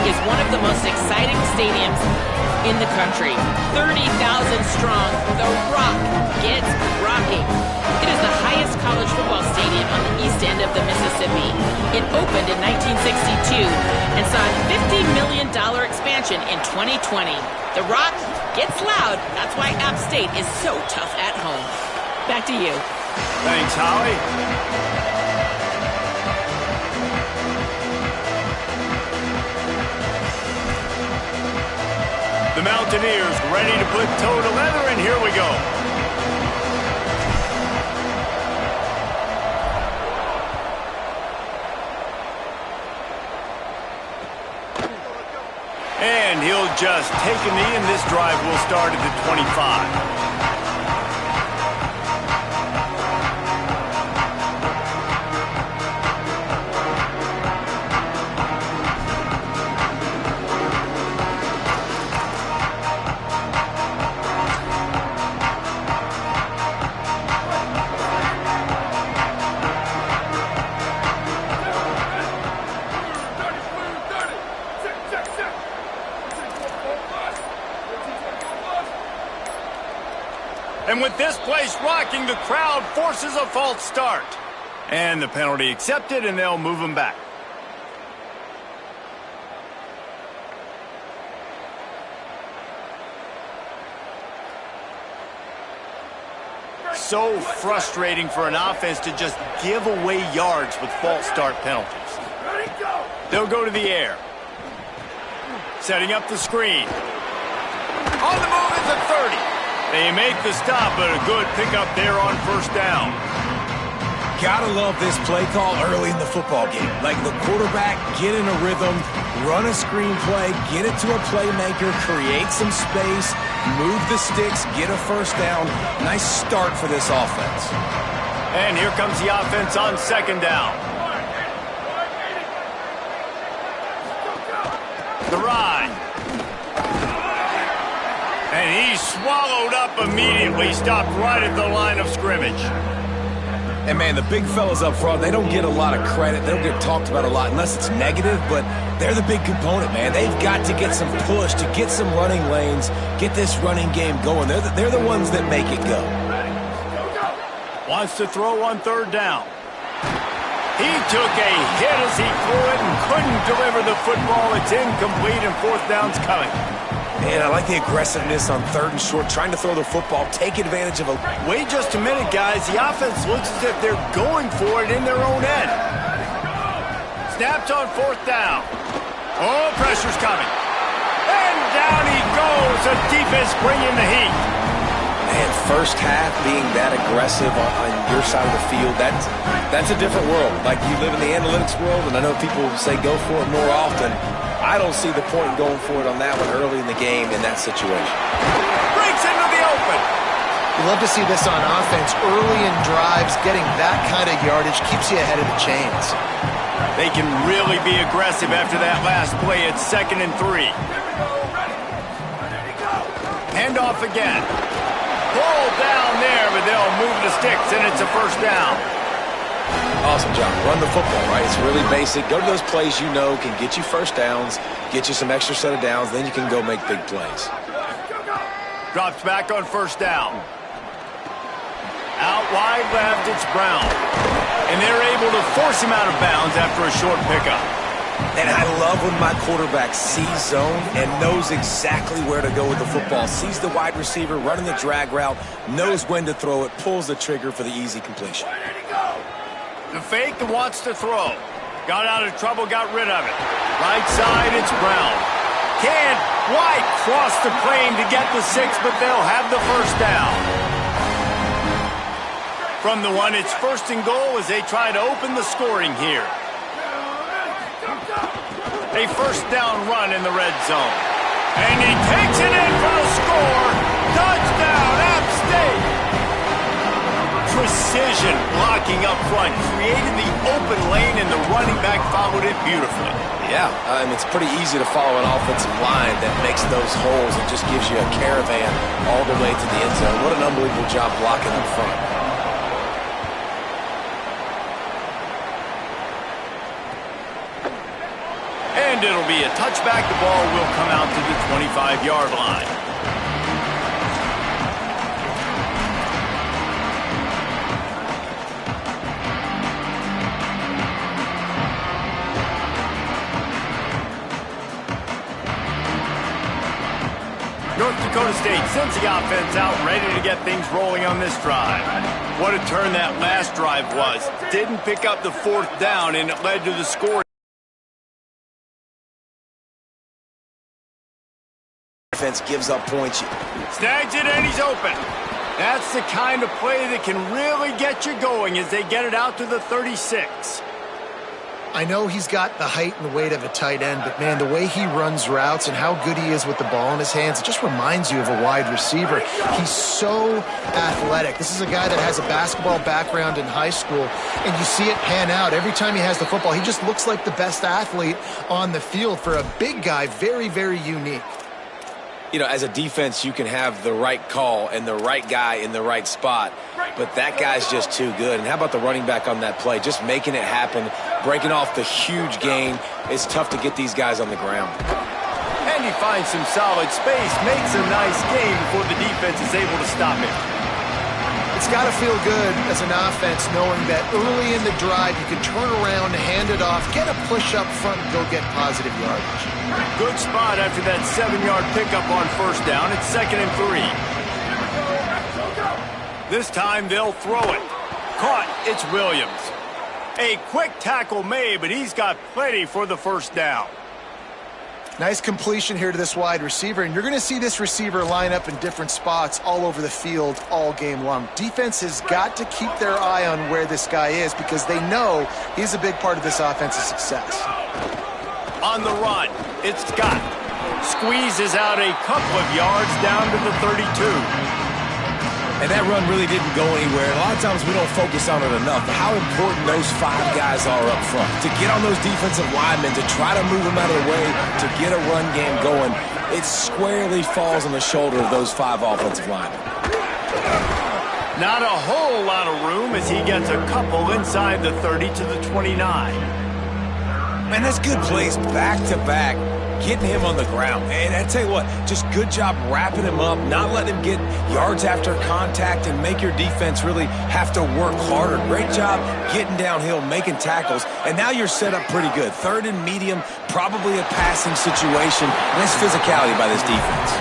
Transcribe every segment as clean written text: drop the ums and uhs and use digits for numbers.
is one of the most exciting stadiums in the country. 30,000 strong, The Rock gets rocking. It is the highest college football stadium on the east end of the Mississippi. It opened in 1962 and saw a $50 million expansion in 2020. The Rock gets loud. That's why App State is so tough at home. Back to you. Thanks, Holly. The Mountaineers ready to put toe to leather, and here we go. And he'll just take a knee, and this drive will start at the 25. And with this place rocking, the crowd forces a false start. And the penalty accepted, and they'll move him back. So frustrating for an offense to just give away yards with false start penalties. They'll go to the air. Setting up the screen. On the move is a 30. They make the stop, but a good pickup there on first down. Gotta love this play call early in the football game. Like the quarterback, get in a rhythm, run a screen play, get it to a playmaker, create some space, move the sticks, get a first down. Nice start for this offense. And here comes the offense on second down. The ride. And he's swallowed up immediately, stopped right at the line of scrimmage. And, man, the big fellas up front, they don't get a lot of credit. They don't get talked about a lot unless it's negative, but they're the big component, man. They've got to get some push, to get some running lanes, get this running game going. They're the ones that make it go. Wants to throw on third down. He took a hit as he threw it and couldn't deliver the football. It's incomplete, and fourth down's coming. Man, I like the aggressiveness on third and short, trying to throw the football, take advantage of a... Wait just a minute, guys. The offense looks as if they're going for it in their own end. Snapped on fourth down. Oh, pressure's coming. And down he goes. The defense bringing the heat. Man, first half being that aggressive on your side of the field, that's a different world. Like, you live in the analytics world, and I know people say go for it more often. I don't see the point in going for it on that one early in the game in that situation. Breaks into the open. You love to see this on offense. Early in drives, getting that kind of yardage keeps you ahead of the chains. They can really be aggressive after that last play. It's 2nd and 3. Handoff again. Ball down there, but they'll move the sticks, and it's a first down. Awesome job. Run the football, right? It's really basic. Go to those plays you know can get you first downs, get you some extra set of downs, then you can go make big plays. Drops back on first down. Out wide left, it's Brown. And they're able to force him out of bounds after a short pickup. And I love when my quarterback sees zone and knows exactly where to go with the football. Sees the wide receiver running the drag route, knows when to throw it, pulls the trigger for the easy completion. The fake and wants to throw. Got out of trouble, got rid of it. Right side, it's Brown. Can't quite cross the plane to get the 6, but they'll have the first down. From the 1, it's 1st and goal as they try to open the scoring here. A first down run in the red zone. And he takes it in for the score. Touchdown, App State. Precision blocking up front. Created the open lane, and the running back followed it beautifully. Yeah, it's pretty easy to follow an offensive line that makes those holes and just gives you a caravan all the way to the end zone. What an unbelievable job blocking up front. And And it'll be a touchback. The ball will come out to the 25-yard line. North Dakota State sends the offense out, ready to get things rolling on this drive. What a turn that last drive was. Didn't pick up the 4th down, and it led to the score. Defense gives up points. Snags it, and he's open. That's the kind of play that can really get you going as they get it out to the 36. I know he's got the height and the weight of a tight end, but, man, the way he runs routes and how good he is with the ball in his hands, it just reminds you of a wide receiver. He's so athletic. This is a guy that has a basketball background in high school, and you see it pan out. Every time he has the football, he just looks like the best athlete on the field. For a big guy, very, very unique. You know, as a defense, you can have the right call and the right guy in the right spot, but that guy's just too good. And how about the running back on that play? Just making it happen, breaking off the huge gain. It's tough to get these guys on the ground. And he finds some solid space, makes a nice gain before the defense is able to stop him. It's got to feel good as an offense knowing that early in the drive you can turn around, hand it off, get a push up front, and go get positive yardage. Good spot after that 7-yard pickup on 1st down. It's 2nd and 3. This time they'll throw it. Caught. It's Williams. A quick tackle made, but he's got plenty for the 1st down. Nice completion here to this wide receiver, and you're going to see this receiver line up in different spots all over the field all game long. Defense has got to keep their eye on where this guy is because they know he's a big part of this offense's success. On the run, it's Scott. Squeezes out a couple of yards down to the 32. And that run really didn't go anywhere. A lot of times we don't focus on it enough. How important those 5 guys are up front. To get on those defensive linemen, to try to move them out of the way, to get a run game going, it squarely falls on the shoulder of those 5 offensive linemen. Not a whole lot of room as he gets a couple inside the 30 to the 29. Man, that's good plays back-to-back. Getting him on the ground. And I tell you what, just good job wrapping him up, not letting him get yards after contact and make your defense really have to work harder. Great job getting downhill, making tackles, and now you're set up pretty good. 3rd and medium, probably a passing situation. Nice physicality by this defense.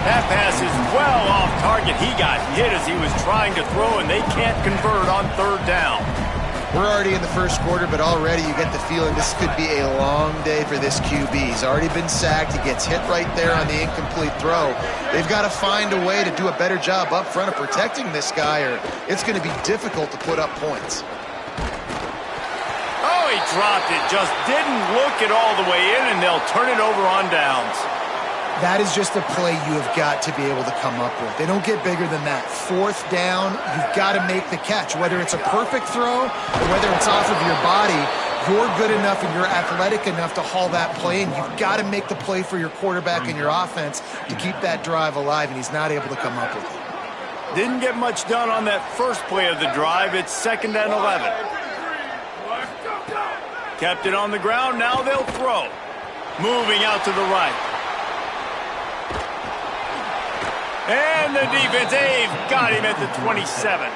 That pass is well off target. He got hit as he was trying to throw, and they can't convert on 3rd down. We're already in the 1st quarter, but already you get the feeling this could be a long day for this QB. He's already been sacked. He gets hit right there on the incomplete throw. They've got to find a way to do a better job up front of protecting this guy, or it's going to be difficult to put up points. Oh, he dropped it. Just didn't look it all the way in, and they'll turn it over on downs. That is just a play you have got to be able to come up with. They don't get bigger than that. 4th down, you've got to make the catch. Whether it's a perfect throw or whether it's off of your body, you're good enough and you're athletic enough to haul that play, and you've got to make the play for your quarterback and your offense to keep that drive alive, and he's not able to come up with it. Didn't get much done on that first play of the drive. It's 2nd and 11. Kept it on the ground. Now they'll throw. Moving out to the right. And the defense, they've got him at the 27.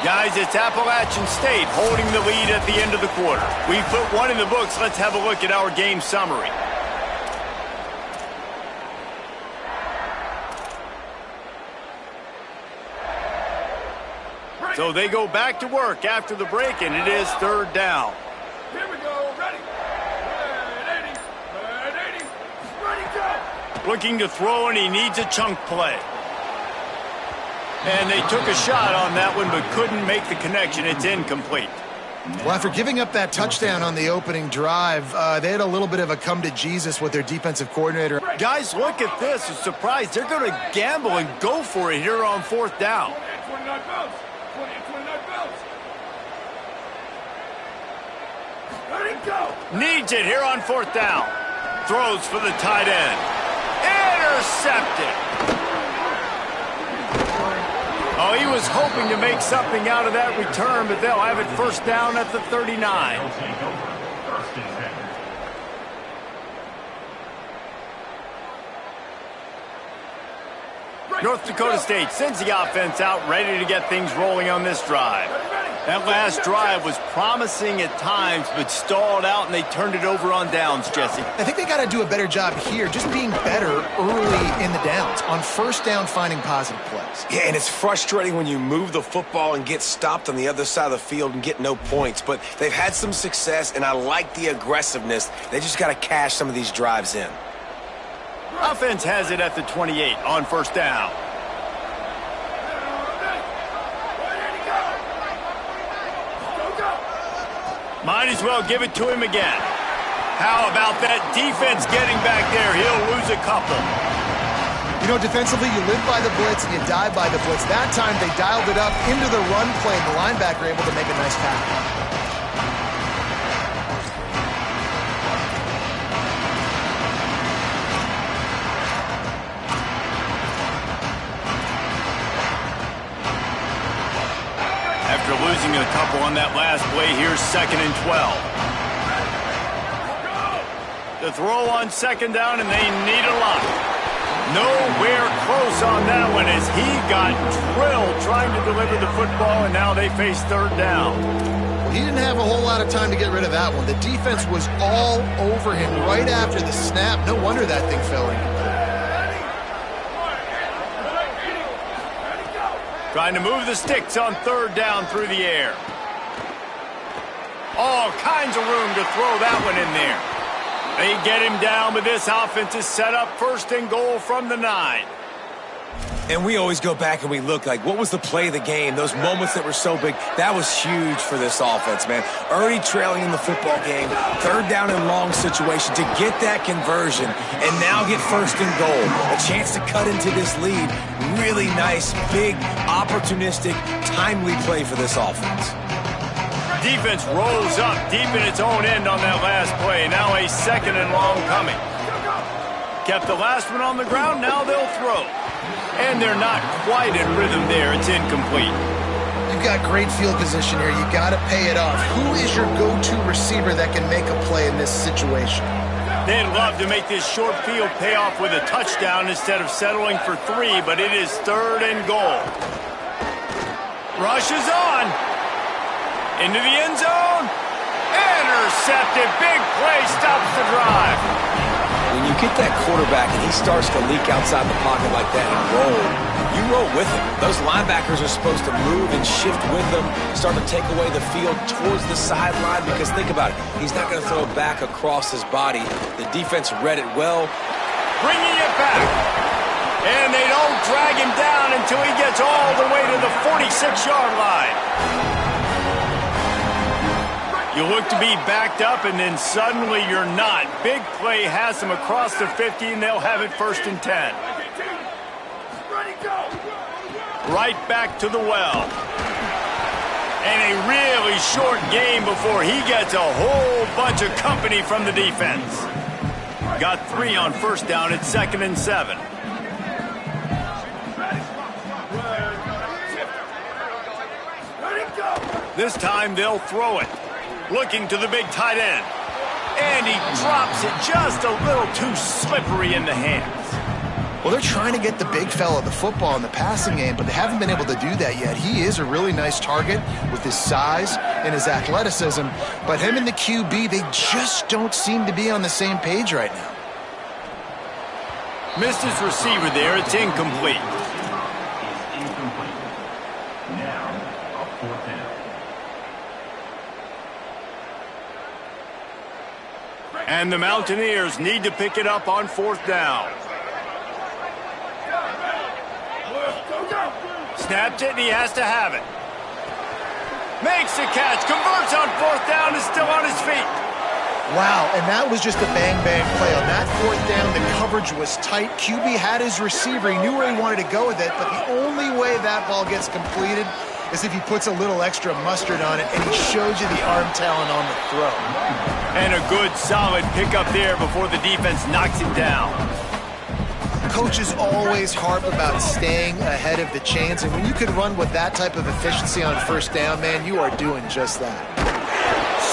Guys, it's Appalachian State holding the lead at the end of the quarter. We put 1 in the books. Let's have a look at our game summary. So they go back to work after the break, and it is 3rd down. Here we go. Ready. 180. Ready, go. Looking to throw, and he needs a chunk play. And they took a shot on that one, but couldn't make the connection. It's incomplete. Well, after giving up that touchdown on the opening drive, they had a little bit of a come to Jesus with their defensive coordinator. Guys, look at this. A surprise. They're going to gamble and go for it here on 4th down. 29 pounds. 29 pounds. Ready, go. Needs it here on 4th down. Throws for the tight end. Intercepted. Oh, he was hoping to make something out of that return, but they'll have it first down at the 39. North Dakota State sends the offense out ready to get things rolling on this drive. That last drive was promising at times, but stalled out, and they turned it over on downs, Jesse. I think they got to do a better job here, just being better early in the downs, on first down finding positive plays. Yeah, and it's frustrating when you move the football and get stopped on the other side of the field and get no points. But they've had some success, and I like the aggressiveness. They just got to cash some of these drives in. Offense has it at the 28 on first down. Might as well give it to him again. How about that defense getting back there? He'll lose a couple. You know, defensively, you live by the blitz and you die by the blitz. That time, they dialed it up into the run play, and the linebacker able to make a nice tackle. After losing a couple on that last play, here's 2nd and 12. The throw on 2nd down, and they need a lot. Nowhere close on that one as he got drilled trying to deliver the football, and now they face 3rd down. He didn't have a whole lot of time to get rid of that one. The defense was all over him right after the snap. No wonder that thing fell in. Trying to move the sticks on 3rd down through the air. All kinds of room to throw that one in there. They get him down, but this offense is set up 1st and goal from the 9. And we always go back and we look like, what was the play of the game? Those moments that were so big, that was huge for this offense, man. Already trailing in the football game, 3rd down and long situation to get that conversion and now get 1st and goal. A chance to cut into this lead. Really nice, big, opportunistic, timely play for this offense. Defense rolls up deep in its own end on that last play. Now a 2nd and long coming. Kept the last one on the ground, now they'll throw. And they're not quite in rhythm there. It's incomplete. You've got great field position here. You got to pay it off. Who is your go-to receiver that can make a play in this situation? They'd love to make this short field pay off with a touchdown instead of settling for 3, but it is 3rd and goal. Rush is on. Into the end zone. Intercepted. Big play stops the drive. When you get that quarterback and he starts to leak outside the pocket like that and roll, you roll with him. Those linebackers are supposed to move and shift with them, start to take away the field towards the sideline, because think about it, he's not going to throw it back across his body. The defense read it well. Bringing it back. And they don't drag him down until he gets all the way to the 46-yard line. You look to be backed up, and then suddenly you're not. Big play has them across the 50, and they'll have it 1st and 10. Right back to the well. And a really short game before he gets a whole bunch of company from the defense. Got 3 on 1st down at 2nd and 7. This time they'll throw it. Looking to the big tight end. And he drops it just a little too slippery in the hands. Well, they're trying to get the big fella the football in the passing game, but they haven't been able to do that yet. He is a really nice target with his size and his athleticism, but him and the QB, they just don't seem to be on the same page right now. Missed his receiver there. It's incomplete. And the Mountaineers need to pick it up on 4th down. Snapped it, and he has to have it. Makes the catch, converts on 4th down, is still on his feet. Wow, and that was just a bang-bang play. On that 4th down, the coverage was tight. QB had his receiver. He knew where he wanted to go with it, but the only way that ball gets completed is if he puts a little extra mustard on it, and he shows you the arm talent on the throw. And a good, solid pickup there before the defense knocks him down. coaches always harp about staying ahead of the chains, and when you can run with that type of efficiency on first down, man, you are doing just that.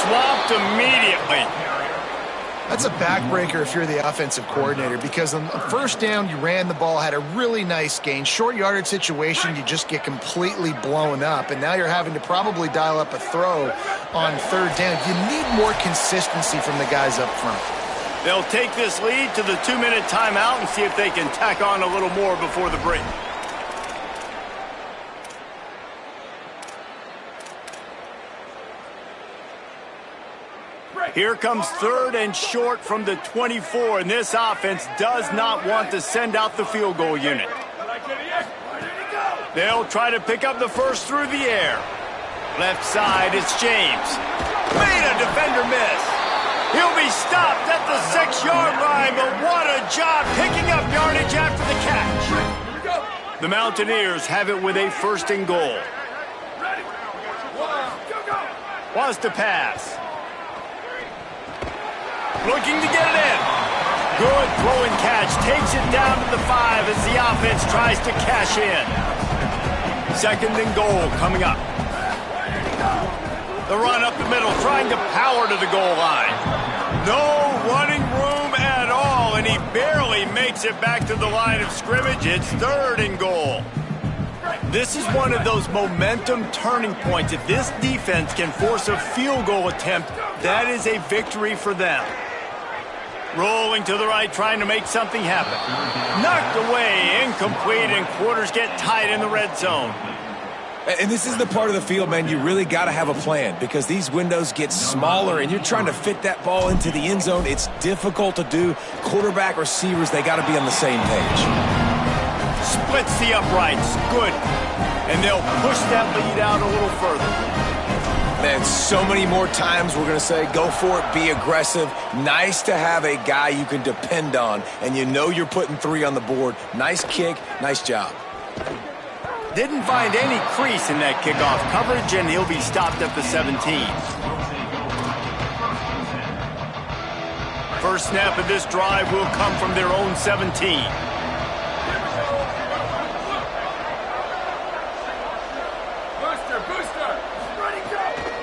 Swamped immediately. That's a backbreaker if you're the offensive coordinator, because on first down, you ran the ball, had a really nice gain. Short yardage situation, you just get completely blown up, and now you're having to probably dial up a throw on third down. You need more consistency from the guys up front. They'll take this lead to the 2-minute timeout and see if they can tack on a little more before the break. Here comes third and short from the 24, and this offense does not want to send out the field goal unit. They'll try to pick up the first through the air. Left side, it's James. Made a defender miss. He'll be stopped at the 6-yard line, but what a job picking up yardage after the catch. The Mountaineers have it with a first and goal. Wants to pass. Looking to get it in. Good throw and catch. Takes it down to the 5 as the offense tries to cash in. Second and goal coming up. The run up the middle, trying to power to the goal line. No running room at all, and he barely makes it back to the line of scrimmage. It's third and goal. This is one of those momentum turning points. If this defense can force a field goal attempt, that is a victory for them. Rolling to the right, trying to make something happen. Knocked away, incomplete, and quarters get tight in the red zone. And this is the part of the field, man, you really got to have a plan because these windows get smaller and you're trying to fit that ball into the end zone. It's difficult to do. Quarterback, receivers, they got to be on the same page. Splits the uprights. Good. And they'll push that lead out a little further. Man, so many more times we're going to say, go for it, be aggressive. Nice to have a guy you can depend on, and you know you're putting 3 on the board. Nice kick, nice job. Didn't find any crease in that kickoff coverage, and he'll be stopped at the 17. First snap of this drive will come from their own 17.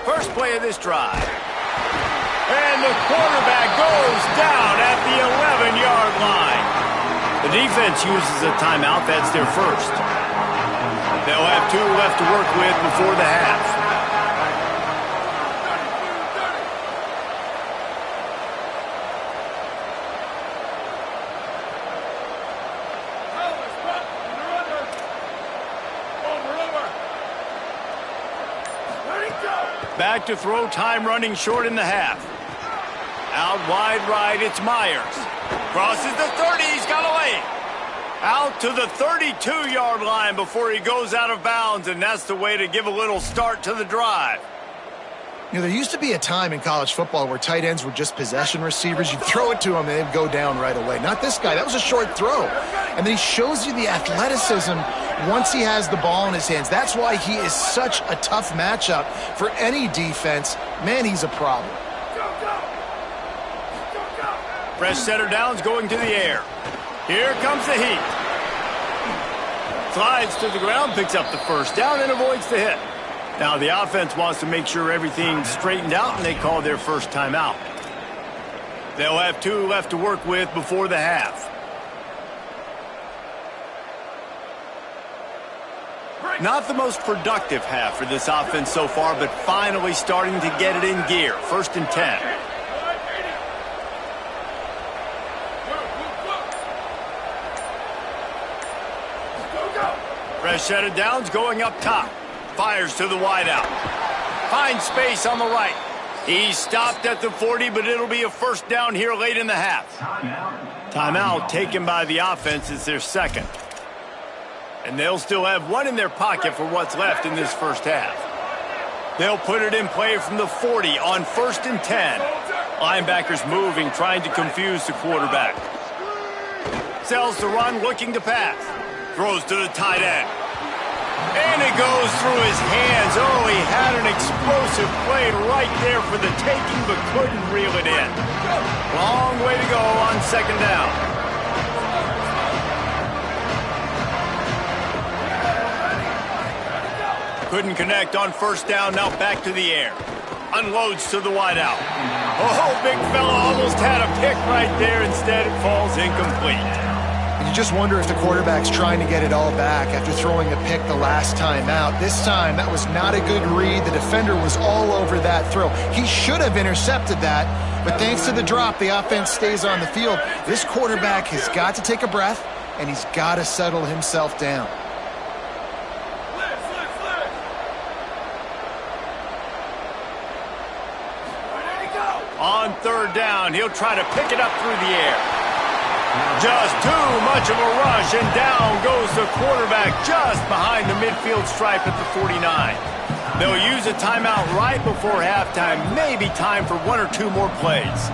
First play of this drive. And the quarterback goes down at the 11-yard line. The defense uses a timeout. That's their first. They'll have 2 left to work with before the half. Back to throw, time running short in the half. Out wide right, it's Myers. Crosses the 30, he's got a lane. Out to the 32-yard line before he goes out of bounds, and that's the way to give a little start to the drive. You know, there used to be a time in college football where tight ends were just possession receivers. You throw it to them, and they'd go down right away. Not this guy. That was a short throw. And then he shows you the athleticism once he has the ball in his hands. That's why he is such a tough matchup for any defense. Man, he's a problem. Fresh setter downs going to the air. Here comes the heat. Slides to the ground, picks up the first down, and avoids the hit. Now the offense wants to make sure everything's straightened out, and they call their first timeout. They'll have 2 left to work with before the half. Not the most productive half for this offense so far, but finally starting to get it in gear. First and 10. Fresh set of downs going up top. Fires to the wideout. Finds space on the right. He's stopped at the 40, but it'll be a first down here late in the half. Timeout taken by the offense is their second. And they'll still have 1 in their pocket for what's left in this first half. They'll put it in play from the 40 on first and 10. Linebackers moving, trying to confuse the quarterback. Sells the run, looking to pass. Throws to the tight end. And it goes through his hands. Oh, he had an explosive play right there for the taking, but couldn't reel it in. Long way to go on second down. Couldn't connect on first down, now back to the air. Unloads to the wideout. Oh, big fella almost had a pick right there. Instead, it falls incomplete. And you just wonder if the quarterback's trying to get it all back after throwing a pick the last time out. This time, that was not a good read. The defender was all over that throw. He should have intercepted that, but thanks to the drop, the offense stays on the field. This quarterback has got to take a breath, and he's got to settle himself down. On third down, he'll try to pick it up through the air. Just too much of a rush, and down goes the quarterback just behind the midfield stripe at the 49. They'll use a timeout right before halftime, maybe time for one or two more plays.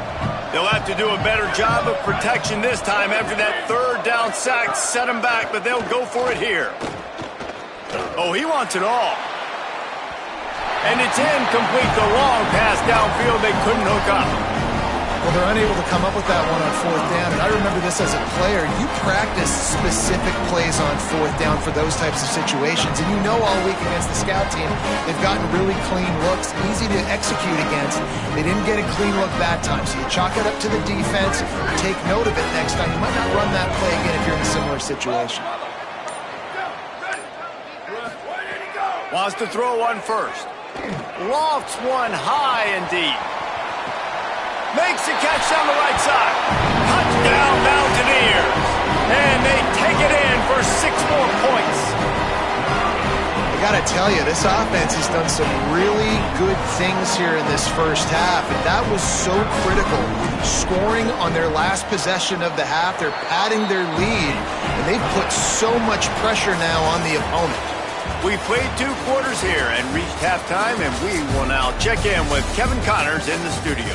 They'll have to do a better job of protection this time after that third down sack set him back, but they'll go for it here. Oh, he wants it all. And it's incomplete, the long pass downfield they couldn't hook up. Well, they're unable to come up with that one on fourth down, and I remember this as a player. You practice specific plays on fourth down for those types of situations, and you know all week against the scout team, they've gotten really clean looks, easy to execute against. They didn't get a clean look that time, so you chalk it up to the defense, take note of it next time. You might not run that play again if you're in a similar situation. Wants to throw one first. Lofts one high and deep. Makes the catch down the right side. Touchdown Mountaineers. And they take it in for 6 more points. I gotta tell you, this offense has done some really good things here in this first half, and that was so critical. Scoring on their last possession of the half, they're padding their lead, and they've put so much pressure now on the opponent. We played 2 quarters here and reached halftime, and we will now check in with Kevin Connors in the studio.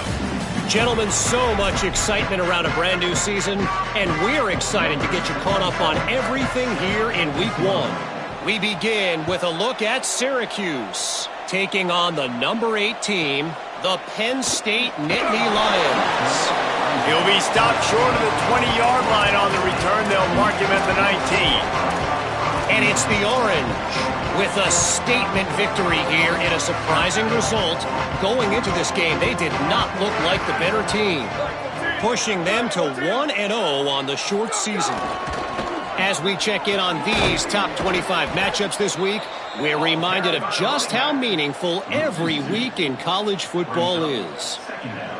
Gentlemen, so much excitement around a brand new season, and we're excited to get you caught up on everything here in Week 1. We begin with a look at Syracuse, taking on the number 8 team, the Penn State Nittany Lions. He'll be stopped short of the 20-yard line on the return. They'll mark him at the 19. And it's the Orange with a statement victory here in a surprising result. Going into this game, they did not look like the better team, pushing them to 1-0 on the short season. As we check in on these top 25 matchups this week, we're reminded of just how meaningful every week in college football is.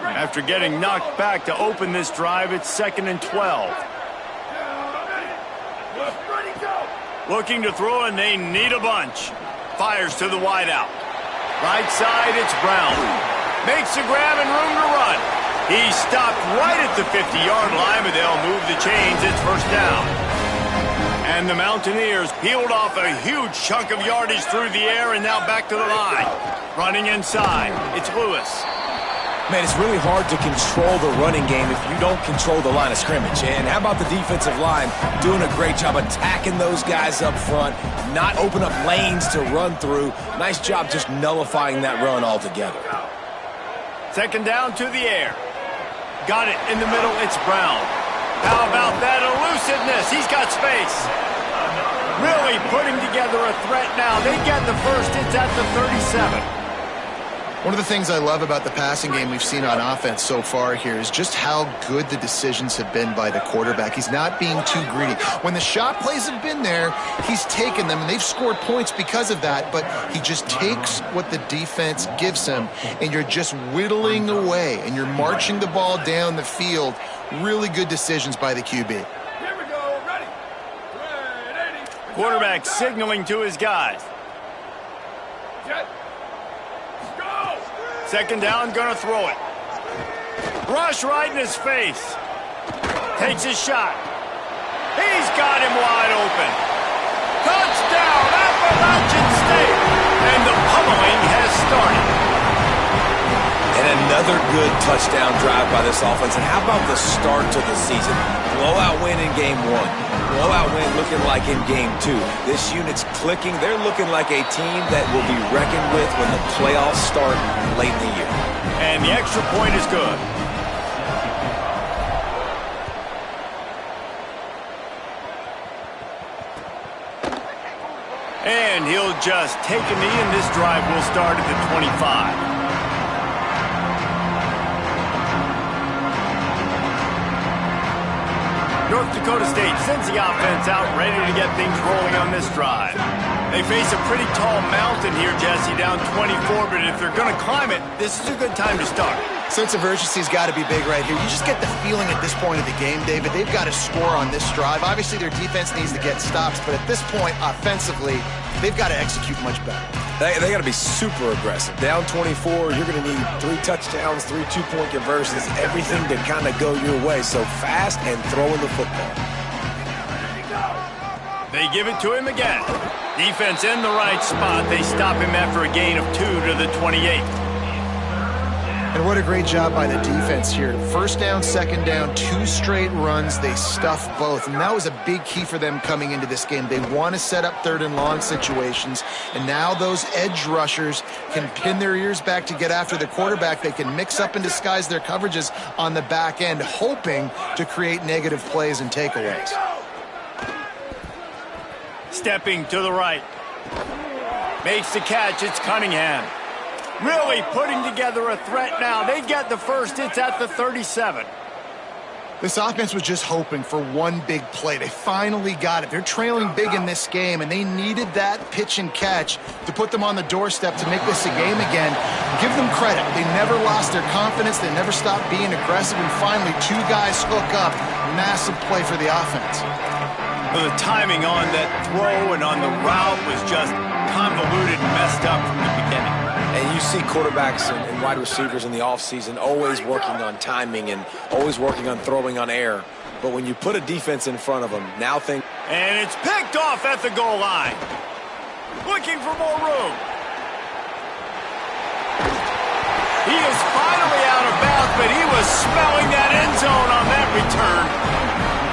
After getting knocked back to open this drive, it's 2nd and 12. Looking to throw, and they need a bunch. Fires to the wideout. Right side, it's Brown. Makes a grab and room to run. He's stopped right at the 50-yard line, but they'll move the chains. It's first down. And the Mountaineers peeled off a huge chunk of yardage through the air, and now back to the line. Running inside, it's Lewis. Man, it's really hard to control the running game if you don't control the line of scrimmage. And how about the defensive line doing a great job attacking those guys up front, not open up lanes to run through. Nice job just nullifying that run altogether. 2nd down to the air. Got it in the middle, it's Brown. How about that elusiveness? He's got space. Really putting together a threat now. They get the first, it's at the 37. One of the things I love about the passing game we've seen on offense so far here is just how good the decisions have been by the quarterback. He's not being too greedy. When the shot plays have been there, he's taken them, and they've scored points because of that, but he just takes what the defense gives him, and you're just whittling away, and you're marching the ball down the field. Really good decisions by the QB. Here we go, ready. Quarterback signaling to his guys. Jet. 2nd down, gonna throw it. Rush right in his face. Takes his shot. He's got him wide open. Touchdown, Appalachian State. And the pummeling has started. And another good touchdown drive by this offense. And how about the start to the season? Blowout win in game 1. Blowout win looking like in game 2. This unit's clicking. They're looking like a team that will be reckoned with when the playoffs start late in the year. And the extra point is good. And he'll just take a knee, and this drive will start at the 25. North Dakota State sends the offense out, ready to get things rolling on this drive. They face a pretty tall mountain here, Jesse, down 24, but if they're going to climb it, this is a good time to start. Sense of urgency's got to be big right here. You just get the feeling at this point of the game, David, they've got to score on this drive. Obviously, their defense needs to get stops, but at this point, offensively, they've got to execute much better. They got to be super aggressive. Down 24, you're going to need 3 touchdowns, 3 two-point conversions, everything to kind of go your way. So fast and throwing the football. They give it to him again. Defense in the right spot. They stop him after a gain of 2 to the 28. And what a great job by the defense here. First down, second down, 2 straight runs. They stuffed both. And that was a big key for them coming into this game. They want to set up 3rd and long situations. And now those edge rushers can pin their ears back to get after the quarterback. They can mix up and disguise their coverages on the back end, hoping to create negative plays and takeaways. Stepping to the right. Makes the catch. It's Cunningham. Really putting together a threat now. They get the first. It's at the 37. This offense was just hoping for one big play. They finally got it. They're trailing big in this game, and they needed that pitch and catch to put them on the doorstep to make this a game again. Give them credit. They never lost their confidence. They never stopped being aggressive, and finally 2 guys hook up. Massive play for the offense. Well, the timing on that throw and on the route was just convoluted and messed up from the beginning. And you see quarterbacks and wide receivers in the offseason always working on timing and always working on throwing on air. But when you put a defense in front of them, now think... And it's picked off at the goal line. Looking for more room. He is finally out of bounds, but he was smelling that end zone on that return.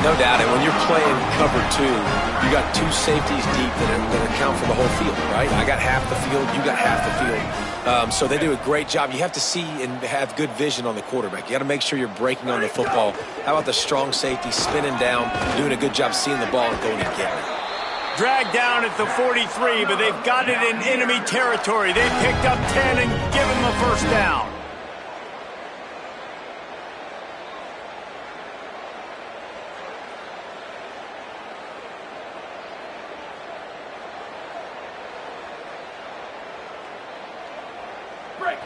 No doubt, and when you're playing cover 2, you got 2 safeties deep that account for the whole field, right? I got half the field, you got half the field. So they do a great job. You have to see and have good vision on the quarterback. You got to make sure you're breaking on the football. How about the strong safety spinning down, doing a good job seeing the ball and going and getting it? Dragged down at the 43, but they've got it in enemy territory. They picked up 10 and given the first down.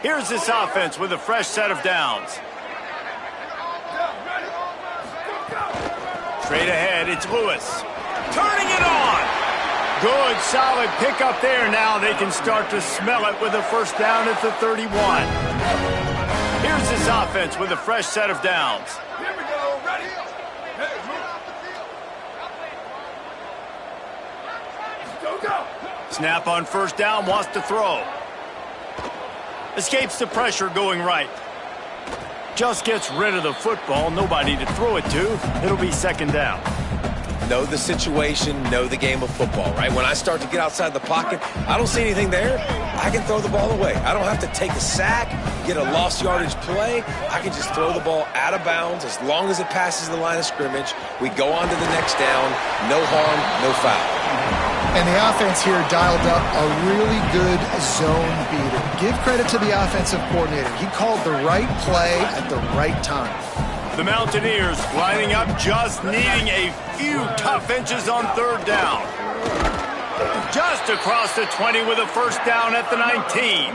Here's this offense with a fresh set of downs. Straight ahead, it's Lewis. Turning it on. Good, solid pickup there. Now they can start to smell it with a first down at the 31. Here's this offense with a fresh set of downs. Here we go, ready? Go. Snap on first down, wants to throw. Escapes the pressure going right. Just gets rid of the football. Nobody to throw it to. It'll be second down. Know the situation, know the game of football, right? When I start to get outside the pocket, I don't see anything there, I can throw the ball away. I don't have to take a sack, get a lost yardage play. I can just throw the ball out of bounds as long as it passes the line of scrimmage. We go on to the next down. No harm, no foul. And the offense here dialed up a really good zone beater. Give credit to the offensive coordinator. He called the right play at the right time. The Mountaineers lining up, just needing a few tough inches on third down. Just across the 20 with a first down at the 19.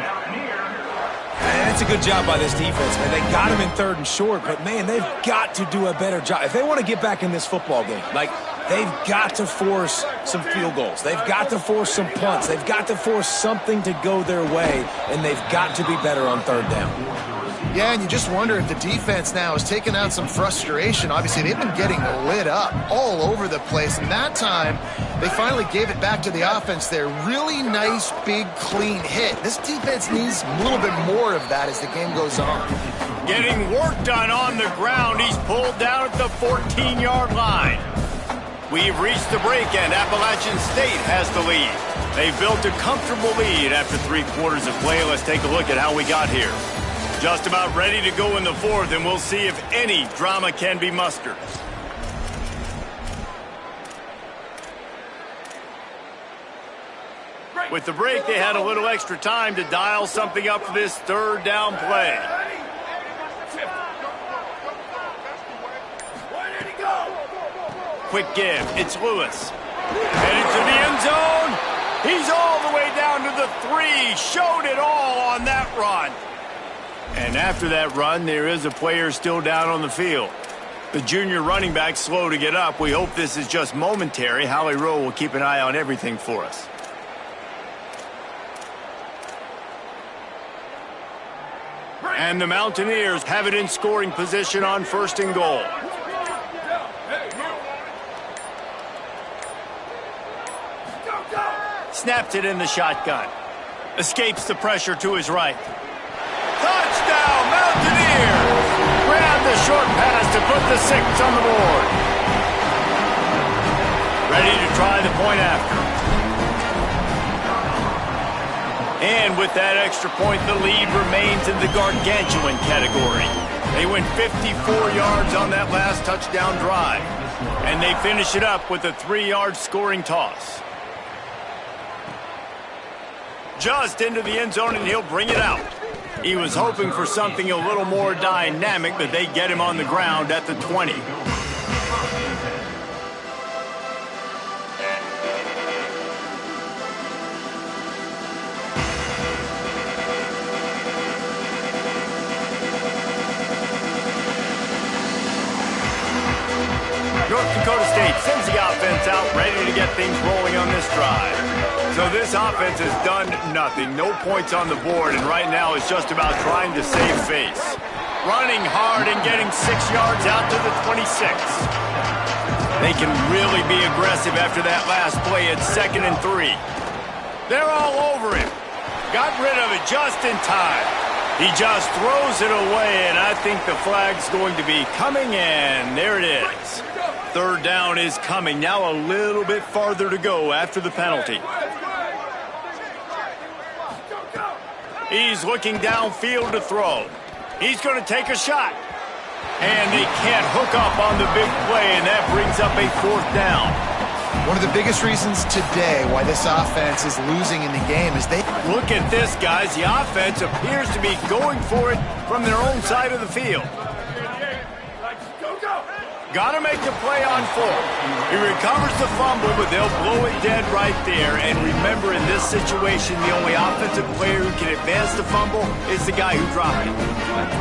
And it's a good job by this defense, man. They got him in 3rd and short, but, man, they've got to do a better job. If they want to get back in this football game, like, they've got to force some field goals. They've got to force some punts. They've got to force something to go their way, and they've got to be better on 3rd down. Yeah, and you just wonder if the defense now is taking out some frustration. Obviously, they've been getting lit up all over the place, and that time they finally gave it back to the offense there. Really nice, big, clean hit. This defense needs a little bit more of that as the game goes on. Getting work done on the ground. He's pulled down at the 14-yard line. We've reached the break, and Appalachian State has the lead. They've built a comfortable lead after 3 quarters of play. Let's take a look at how we got here. Just about ready to go in the 4th, and we'll see if any drama can be mustered. With the break, they had a little extra time to dial something up for this third down play. Quick give. It's Lewis. Headed to the end zone. He's all the way down to the 3. Showed it all on that run. And after that run, there is a player still down on the field. The junior running back slow to get up. We hope this is just momentary. Howie Rowe will keep an eye on everything for us. And the Mountaineers have it in scoring position on 1st and goal. Snaps it in the shotgun. Escapes the pressure to his right. Touchdown, Mountaineers! Grab the short pass to put the 6 on the board. Ready to try the point after. And with that extra point, the lead remains in the gargantuan category. They went 54 yards on that last touchdown drive. And they finish it up with a 3-yard scoring toss. Just into the end zone, and he'll bring it out. He was hoping for something a little more dynamic, but they get him on the ground at the 20. North Dakota State sends the offense out, ready to get things rolling on this drive. So this offense has done nothing. No points on the board, and right now it's just about trying to save face. Running hard and getting 6 yards out to the 26. They can really be aggressive after that last play at 2nd and 3. They're all over him. Got rid of it just in time. He just throws it away, and I think the flag's going to be coming in. There it is. 3rd down is coming. Now a little bit farther to go after the penalty. He's looking downfield to throw. He's going to take a shot. And they can't hook up on the big play, and that brings up a 4th down. One of the biggest reasons today why this offense is losing in the game is they... Look at this, guys. The offense appears to be going for it from their own side of the field. Got to make the play on 4th. He recovers the fumble, but they'll blow it dead right there. And remember, in this situation, the only offensive player who can advance the fumble is the guy who dropped it.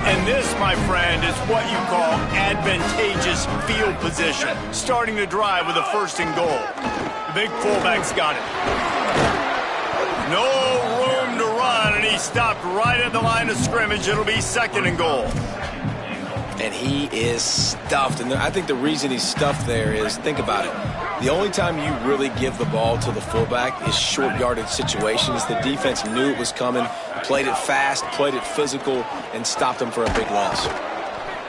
And this, my friend, is what you call advantageous field position. Starting the drive with a 1st and goal. The big fullback's got it. No room to run, and he stopped right at the line of scrimmage. It'll be 2nd and goal. And he is stuffed. And I think the reason he's stuffed there is, think about it. The only time you really give the ball to the fullback is short yardage situations. The defense knew it was coming, played it fast, played it physical, and stopped him for a big loss.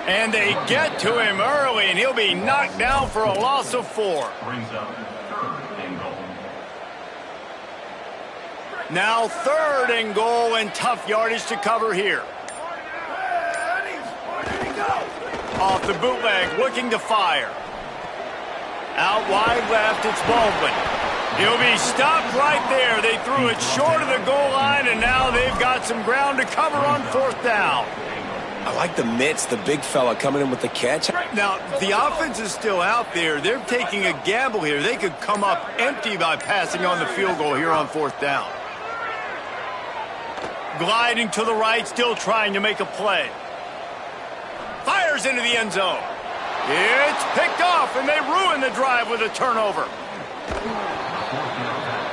And they get to him early, and he'll be knocked down for a loss of 4. Now 3rd and goal, and tough yardage to cover here. Off the bootleg, looking to fire. Out wide left, it's Baldwin. He'll be stopped right there. They threw it short of the goal line, and now they've got some ground to cover on 4th down. I like the mitts, the big fella coming in with the catch. Now, the offense is still out there. They're taking a gamble here. They could come up empty by passing on the field goal here on 4th down. Gliding to the right, still trying to make a play. Fires into the end zone. It's picked off, and they ruin the drive with a turnover.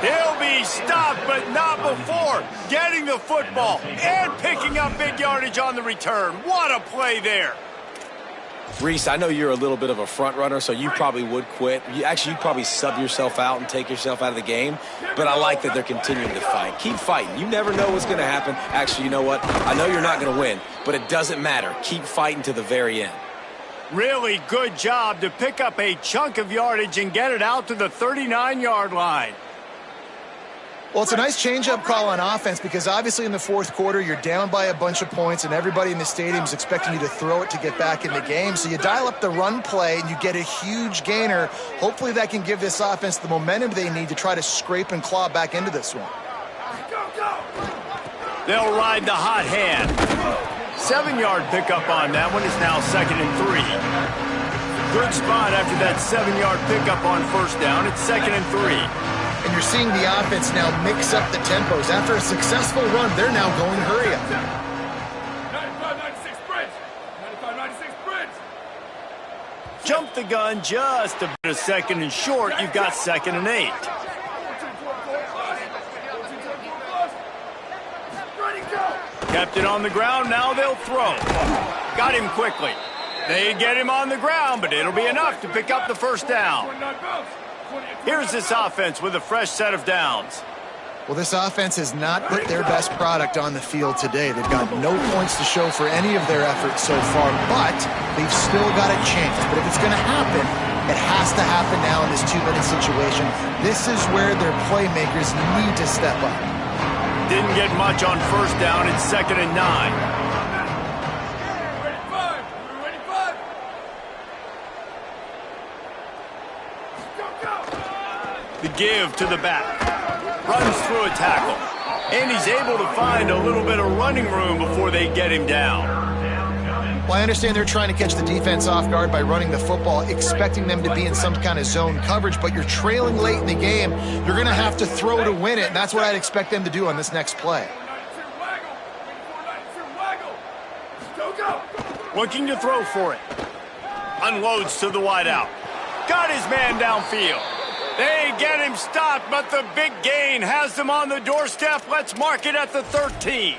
He'll be stopped, but not before getting the football and picking up big yardage on the return. What a play there. Reese, I know you're a little bit of a front runner, so you probably would quit. You'd probably sub yourself out and take yourself out of the game. But I like that they're continuing to fight. Keep fighting. You never know what's going to happen. Actually, you know what? I know you're not going to win, but it doesn't matter. Keep fighting to the very end. Really good job to pick up a chunk of yardage and get it out to the 39-yard line. Well, it's a nice change-up call on offense because obviously in the 4th quarter, you're down by a bunch of points and everybody in the stadium is expecting you to throw it to get back in the game. So you dial up the run play and you get a huge gainer. Hopefully that can give this offense the momentum they need to try to scrape and claw back into this one. They'll ride the hot hand. 7-yard pickup on that one is now 2nd and 3. Good spot after that 7-yard pickup on first down. It's 2nd and 3. And you're seeing the offense now mix up the tempos. After a successful run, they're now going hurry up. 95-96 bridge. 95-96 bridge. Jump the gun just a bit of 2nd and short. You've got 2nd and 8. Kept it on the ground, now they'll throw. Got him quickly. They get him on the ground, but it'll be enough to pick up the first down. Here's this offense with a fresh set of downs. Well, this offense has not put their best product on the field today. They've got no points to show for any of their efforts so far, but they've still got a chance. But if it's going to happen, it has to happen now in this 2-minute situation. This is where their playmakers need to step up. Didn't get much on first down. It's 2nd and 9. The give to the back. Runs through a tackle. And he's able to find a little bit of running room before they get him down. Well, I understand they're trying to catch the defense off guard by running the football, expecting them to be in some kind of zone coverage, but you're trailing late in the game. You're going to have to throw to win it, and that's what I'd expect them to do on this next play. Looking to throw for it. Unloads to the wideout. Got his man downfield. They get him stopped, but the big gain has them on the doorstep. Let's mark it at the 13.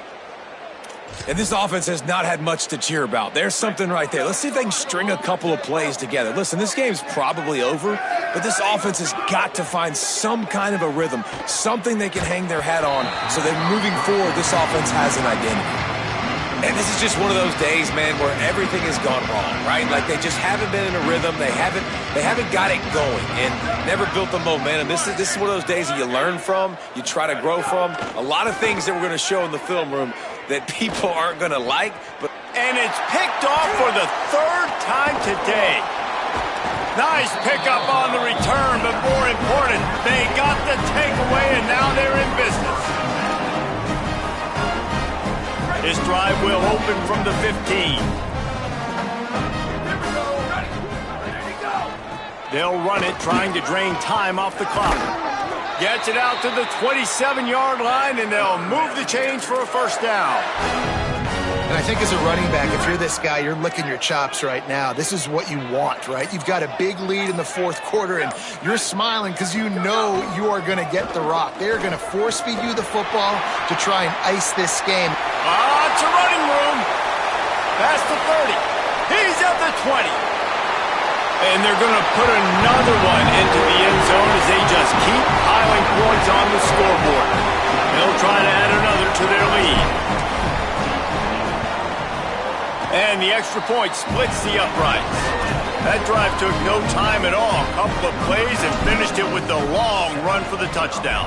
And this offense has not had much to cheer about. There's something right there. Let's see if they can string a couple of plays together. Listen, this game's probably over, but this offense has got to find some kind of a rhythm, something they can hang their hat on so that moving forward, this offense has an identity. And this is just one of those days, man, where everything has gone wrong, right? Like they just haven't been in a rhythm. They haven't got it going and never built the momentum. This is one of those days that you learn from, you try to grow from. A lot of things that we're going to show in the film room that people aren't going to like. And it's picked off for the 3rd time today. Nice pickup on the return, but more important, they got the takeaway, and now they're in business. This drive will open from the 15. They'll run it, trying to drain time off the clock. Gets it out to the 27-yard line, and they'll move the chains for a first down. And I think as a running back, if you're this guy, you're licking your chops right now. This is what you want, right? You've got a big lead in the 4th quarter, and you're smiling because you know you are going to get the rock. They're going to force-feed you the football to try and ice this game. It's a running room. Past the 30. He's at the 20. And they're going to put another one into the end zone as they just keep piling points on the scoreboard. They'll try to add another to their lead. And the extra point splits the uprights. That drive took no time at all. A couple of plays and finished it with the long run for the touchdown.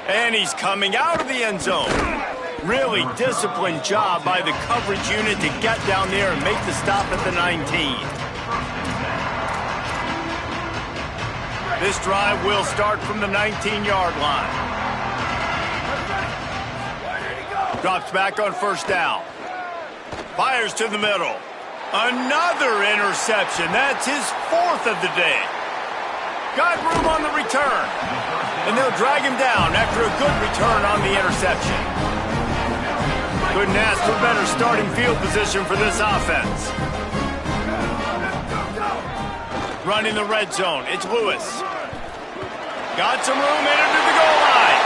And he's coming out of the end zone. Really disciplined job by the coverage unit to get down there and make the stop at the 19. This drive will start from the 19-yard line. Drops back on first down. Fires to the middle. Another interception. That's his 4th of the day. Got room on the return. And they'll drag him down after a good return on the interception. Couldn't ask for better starting field position for this offense. Running the red zone. It's Lewis. Got some room, entered to the goal line.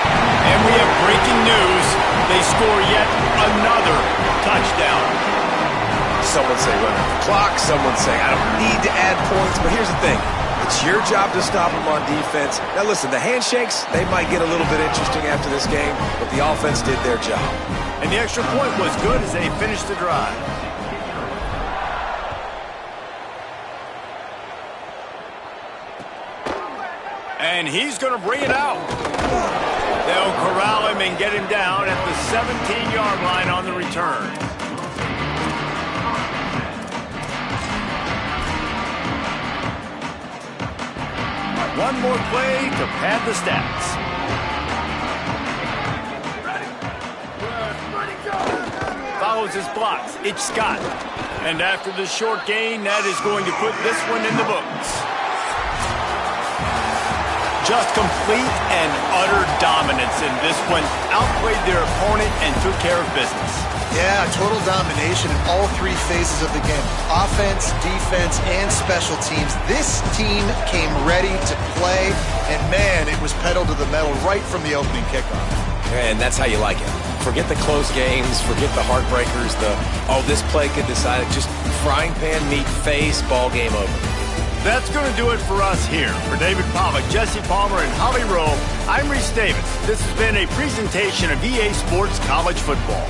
And we have breaking news. They score yet another touchdown. Someone say run out the clock. Someone say I don't need to add points. But here's the thing. It's your job to stop them on defense. Now listen, the handshakes, they might get a little bit interesting after this game, but the offense did their job. And the extra point was good as they finished the drive. And he's going to bring it out. They'll corral him and get him down at the 17-yard line on the return. One more play to pad the stats. Follows his blocks. It's Scott. And after the short gain, that is going to put this one in the books. Just complete and utter dominance in this one. Outplayed their opponent and took care of business. Yeah, total domination in all three phases of the game. Offense, defense, and special teams. This team came ready to play, and man, it was pedal to the metal right from the opening kickoff. And that's how you like it. Forget the close games, forget the heartbreakers, this play could decide it. Just frying pan meat face, ball game over. That's going to do it for us here. For David Pollack, Jesse Palmer, and Holly Rowe, I'm Reese Davis. This has been a presentation of EA Sports College Football.